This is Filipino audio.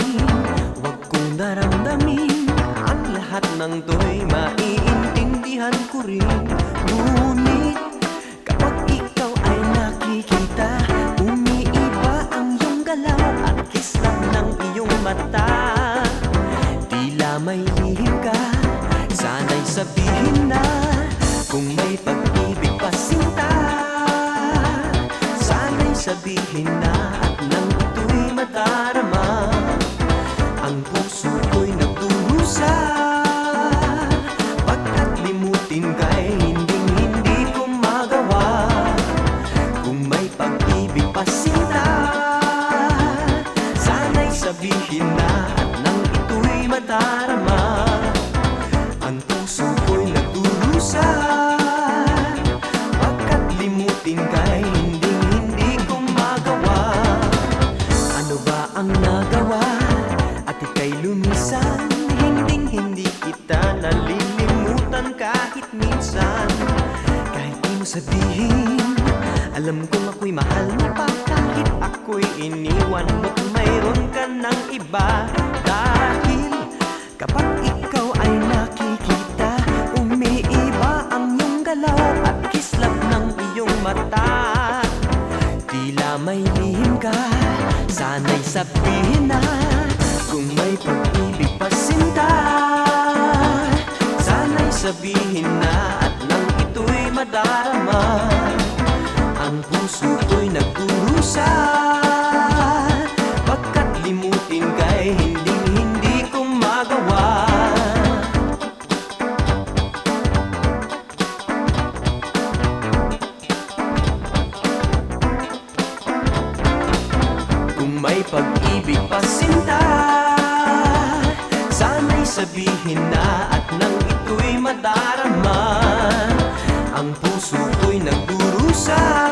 sabihin, huwag kong daramdamin. Ang lahat ng to'y maiintindihan ko rin. Ngunit kapag ikaw ay nakikita, umiiba ang iyong galaw at kislap ng iyong mata. Tila may lihim ka, sana'y sabihin na kung may pag-ibig pa sinta. Sana'y sabihin na at nang ito'y madarama, ang puso ko'y nagdurusa. Pagkat limutin ka'y hindi ko magawa. Kung may pag-ibig pa sinta, sana'y sabihin na at nang ito'y madarama, ang puso ko'y nagdurusa. Pagkat limutin ka'y hindi ko magawa. Ano ba ang nagawa at ika'y lumisan? Hindi kita nalilimutan kahit minsan. Kahit di mo sabihin, alam kong ako'y mahal mo pa. Kahit ako'y iniwan mo't mayroon ka ng iba. Dahil kapag ikaw ay nakikita, umiiba ang iyong galaw at kislap ng iyong mata. Tila may lihim ka, sana'y sabihin na kung may pag-ibig pa sinta. Sana'y sabihin na at nang ito'y madarama, ang puso ko'y nagdurusa. Pagkat limutin ka'y hindi ko magawa. Kung may pag-ibig pa sinta, sana'y sabihin na at nang ito'y madarama, ang puso ko'y nagdurusa.